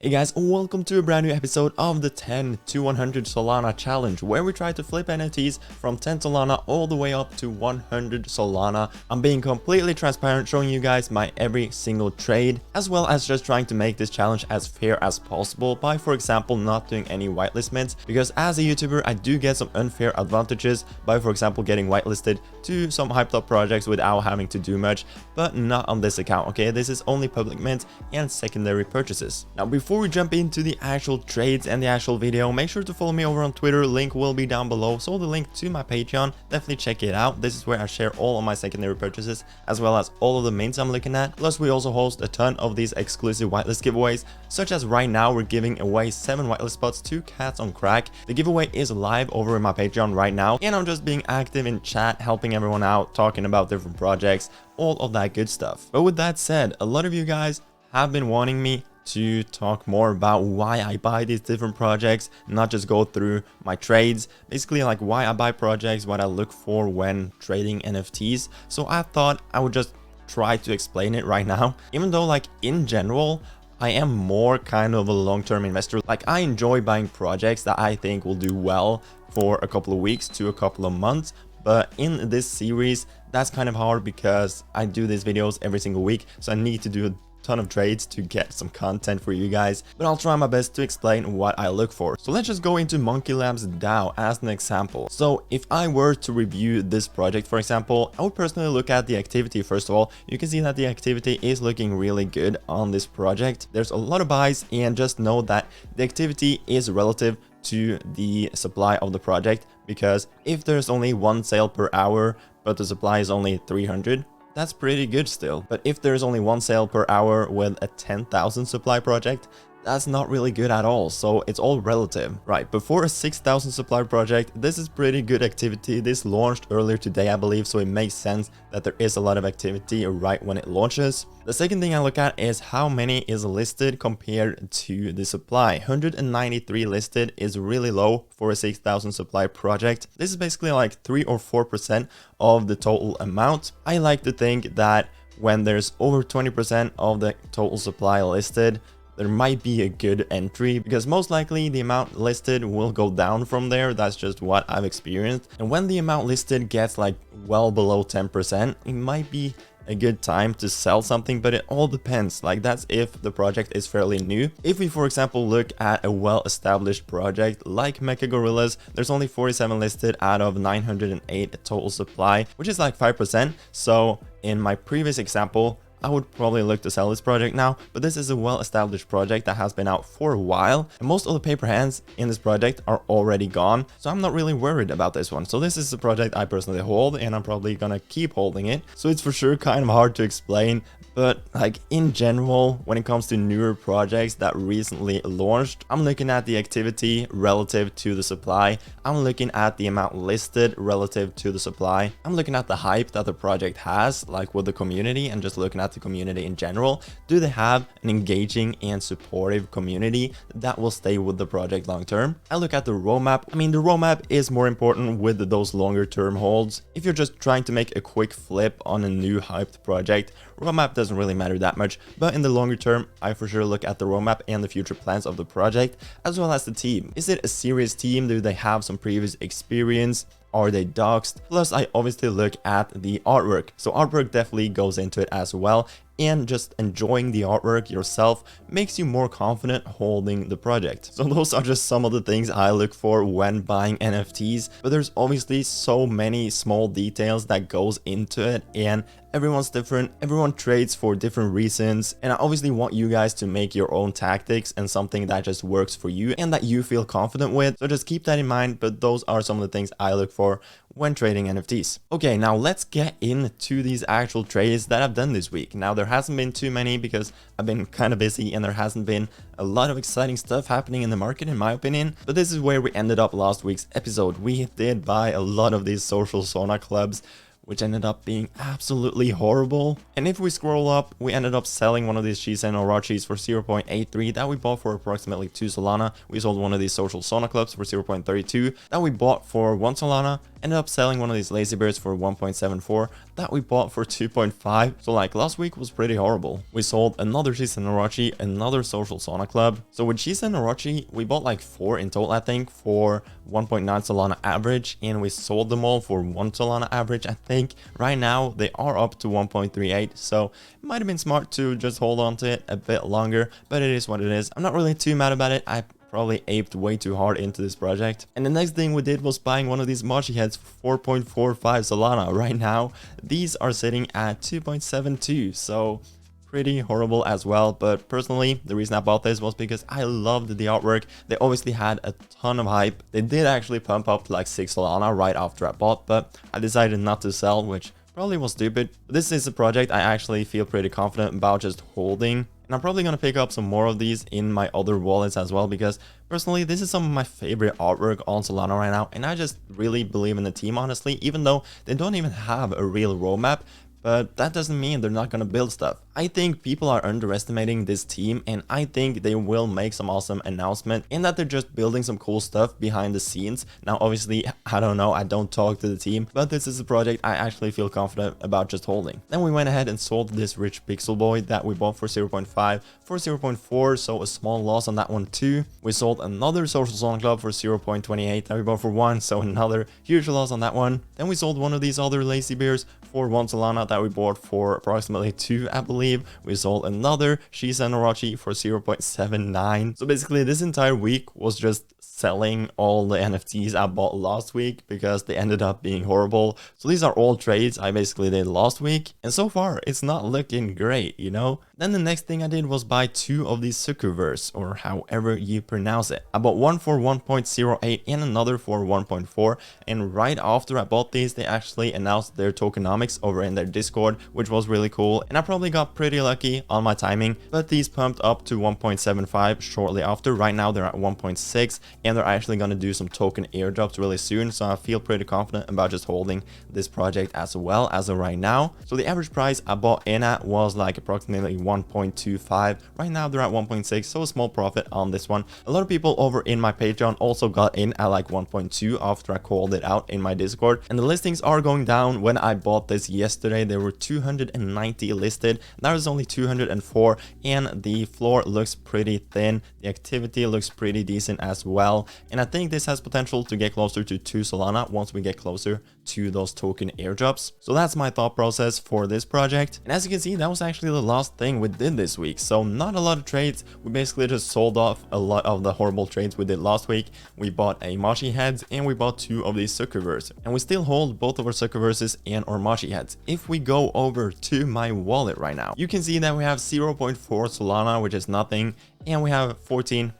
Hey guys, welcome to a brand new episode of the 10 to 100 Solana challenge, where we try to flip NFTs from 10 Solana all the way up to 100 Solana. I'm being completely transparent, showing you guys my every single trade, as well as just trying to make this challenge as fair as possible by, for example, not doing any whitelist mints, because as a YouTuber, I do get some unfair advantages by, for example, getting whitelisted to some hyped up projects without having to do much, but not on this account, okay? This is only public mint and secondary purchases. Now, before we jump into the actual trades and the actual video, make sure to follow me over on Twitter. Link will be down below. So the link to my Patreon, definitely check it out. This is where I share all of my secondary purchases as well as all of the mints I'm looking at. Plus, we also host a ton of these exclusive whitelist giveaways, such as right now we're giving away 7 whitelist spots to Cats on Crack. The giveaway is live over in my Patreon right now, and I'm just being active in chat, helping everyone out, talking about different projects, all of that good stuff. But with that said, a lot of you guys have been wanting me to talk more about why I buy these different projects, not just go through my trades, basically like why I buy projects, what I look for when trading NFTs. So I thought I would just try to explain it right now, even though like in general I am more kind of a long-term investor. Like, I enjoy buying projects that I think will do well for a couple of weeks to a couple of months. But in this series, that's kind of hard because I do these videos every single week, so I need to do a ton of trades to get some content for you guys, but I'll try my best to explain what I look for. So let's just go into Monkey Labs DAO as an example. So if I were to review this project, for example, I would personally look at the activity. First of all, you can see that the activity is looking really good on this project. There's a lot of buys, and just know that the activity is relative to the supply of the project, because if there's only 1 sale per hour but the supply is only 300, that's pretty good still. But if there's only 1 sale per hour with a 10,000 supply project, that's not really good at all. So it's all relative, right? But for a 6,000 supply project, this is pretty good activity. This launched earlier today, I believe, so it makes sense that there is a lot of activity right when it launches. The second thing I look at is how many is listed compared to the supply. 193 listed is really low for a 6,000 supply project. This is basically like 3 or 4% of the total amount. I like to think that when there's over 20% of the total supply listed, there might be a good entry, because most likely the amount listed will go down from there. That's just what I've experienced. And when the amount listed gets like well below 10%, it might be a good time to sell something, but it all depends. Like, that's if the project is fairly new. If we, for example, look at a well-established project like Mecha Gorillas, there's only 47 listed out of 908 total supply, which is like 5%. So in my previous example, I would probably look to sell this project now, but this is a well-established project that has been out for a while, and most of the paper hands in this project are already gone, so I'm not really worried about this one. So this is a project I personally hold, and I'm probably gonna keep holding it. So it's for sure kind of hard to explain, but like in general, when it comes to newer projects that recently launched, I'm looking at the activity relative to the supply. I'm looking at the amount listed relative to the supply. I'm looking at the hype that the project has, like with the community, and just looking at the community in general. Do they have an engaging and supportive community that will stay with the project long term? I look at the roadmap. I mean, the roadmap is more important with those longer term holds. If you're just trying to make a quick flip on a new hyped project, roadmap doesn't really matter that much. But in the longer term, I for sure look at the roadmap and the future plans of the project, as well as the team. Is it a serious team? Do they have some previous experience? Are they doxed? Plus, I obviously look at the artwork. So artwork definitely goes into it as well. And just enjoying the artwork yourself makes you more confident holding the project. So those are just some of the things I look for when buying NFTs. But there's obviously so many small details that goes into it, and everyone's different. Everyone trades for different reasons, and I obviously want you guys to make your own tactics and something that just works for you and that you feel confident with. So just keep that in mind, but those are some of the things I look for when trading NFTs. Okay, now let's get into these actual trades that I've done this week. Now, there hasn't been too many because I've been kind of busy and there hasn't been a lot of exciting stuff happening in the market, in my opinion. But this is where we ended up last week's episode. We did buy a lot of these social Solana clubs, which ended up being absolutely horrible. And if we scroll up, we ended up selling one of these Shizen Orachis for 0.83 that we bought for approximately 2 Solana. We sold one of these social Solana clubs for 0.32 that we bought for 1 Solana. Ended up selling one of these lazy bears for 1.74 that we bought for 2.5. So like last week was pretty horrible. We sold another Shizen Orochi, another social Solana club. So with Shizen Orochi, we bought like 4 in total, I think, for 1.9 Solana average, and we sold them all for 1 Solana average. I think right now they are up to 1.38, so it might have been smart to just hold on to it a bit longer, but it is what it is. I'm not really too mad about it. I probably aped way too hard into this project. And the next thing we did was buying one of these Mochi heads for 4.45 Solana. Right now, these are sitting at 2.72, so pretty horrible as well. But personally, the reason I bought this was because I loved the artwork. They obviously had a ton of hype. They did actually pump up to like 6 Solana right after I bought, but I decided not to sell, which probably was stupid. But this is a project I actually feel pretty confident about just holding. And I'm probably going to pick up some more of these in my other wallets as well, because personally, this is some of my favorite artwork on Solana right now. And I just really believe in the team, honestly, even though they don't even have a real roadmap. But that doesn't mean they're not going to build stuff. I think people are underestimating this team, and I think they will make some awesome announcement in that they're just building some cool stuff behind the scenes. Now, obviously, I don't know, I don't talk to the team, but this is a project I actually feel confident about just holding. Then we went ahead and sold this rich pixel boy that we bought for 0.5 for 0.4, so a small loss on that one too. We sold another social Solana club for 0.28 that we bought for 1, so another huge loss on that one. Then we sold one of these other lazy bears for 1 Solana that we bought for approximately 2, I believe. We sold another Shizen Orochi for 0.79. So basically this entire week was just selling all the NFTs I bought last week because they ended up being horrible. So these are all trades I basically did last week, and so far it's not looking great, you know. Then the next thing I did was buy 2 of these succubers, or however you pronounce it. I bought one for 1.08 and another for 1.4, and right after I bought these, they actually announced their tokenomics over in their Discord, which was really cool, and I probably got pretty lucky on my timing. But these pumped up to 1.75 shortly after. Right now they're at 1.6, and they're actually going to do some token airdrops really soon, so I feel pretty confident about just holding this project as well as of right now. So the average price I bought in at was like approximately 1.25. Right now they're at 1.6, so a small profit on this one. A lot of people over in my Patreon also got in at like 1.2 after I called it out in my Discord, and the listings are going down. When I bought this yesterday, there were 290 listed. Now there's only 204, and the floor looks pretty thin. The activity looks pretty decent as well, and I think this has potential to get closer to 2 Solana once we get closer to those token airdrops. So that's my thought process for this project. And as you can see, that was actually the last thing we did this week. So not a lot of trades. We basically just sold off a lot of the horrible trades we did last week. We bought a Machi heads and we bought 2 of these succubers, and we still hold both of our succubuses and our Machi heads. If we go over to my wallet right now, you can see that we have 0.4 Solana, which is nothing, and we have 14.74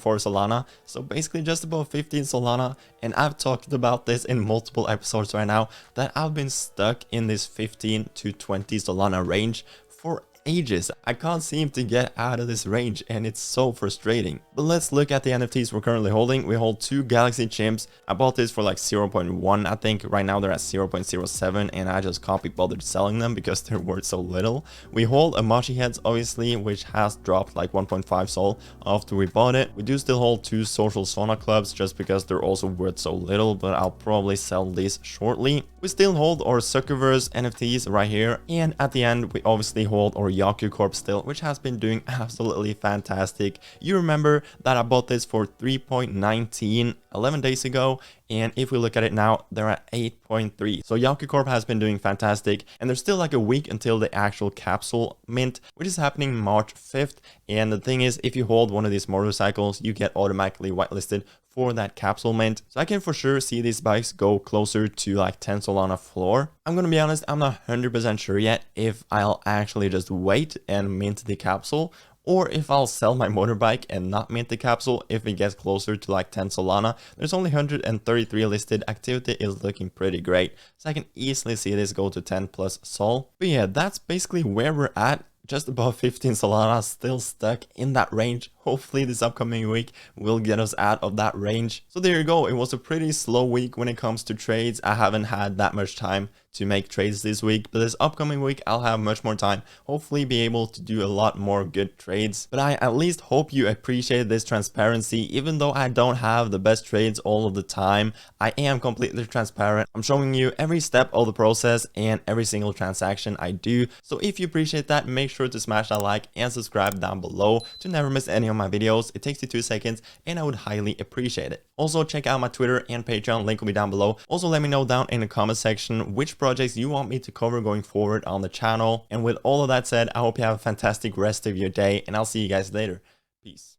Solana, so basically just about 15 Solana. And I've talked about this in multiple episodes right now, that I've been stuck in this 15 to 20 Solana range for ages. I can't seem to get out of this range, and it's so frustrating. But let's look at the NFTs we're currently holding. We hold 2 Galaxy Chimps. I bought this for like 0.1, I think. Right now they're at 0.07, and I just can't be bothered selling them because they're worth so little. We hold a Machi heads, obviously, which has dropped like 1.5 sol after we bought it. We do still hold 2 social Solana clubs just because they're also worth so little, but I'll probably sell these shortly. We still hold our Succuverse NFTs right here, and at the end we obviously hold our Yaku Corp still, which has been doing absolutely fantastic. You remember that I bought this for 3.19 11 days ago, and if we look at it now, they're at 8.3. So Yaku Corp has been doing fantastic, and there's still like a week until the actual capsule mint, which is happening March 5th. And the thing is, if you hold one of these motorcycles, you get automatically whitelisted for that capsule mint. So I can for sure see these bikes go closer to like 10 Solana floor. I'm gonna be honest, I'm not 100% sure yet if I'll actually just wait and mint the capsule, or if I'll sell my motorbike and not mint the capsule if it gets closer to like 10 Solana. There's only 133 listed. Activity is looking pretty great, so I can easily see this go to 10 plus sol. But yeah, that's basically where we're at. Just above 15 Solana, still stuck in that range. Hopefully this upcoming week will get us out of that range. So there you go. It was a pretty slow week when it comes to trades. I haven't had that much time to make trades this week, but this upcoming week I'll have much more time, hopefully be able to do a lot more good trades. But I at least hope you appreciate this transparency. Even though I don't have the best trades all of the time, I am completely transparent. I'm showing you every step of the process and every single transaction I do. So if you appreciate that, make sure to smash that like and subscribe down below to never miss any of my videos. It takes you 2 seconds and I would highly appreciate it. Also check out my Twitter and Patreon, link will be down below. Also let me know down in the comment section which projects you want me to cover going forward on the channel. And with all of that said, I hope you have a fantastic rest of your day and I'll see you guys later. Peace.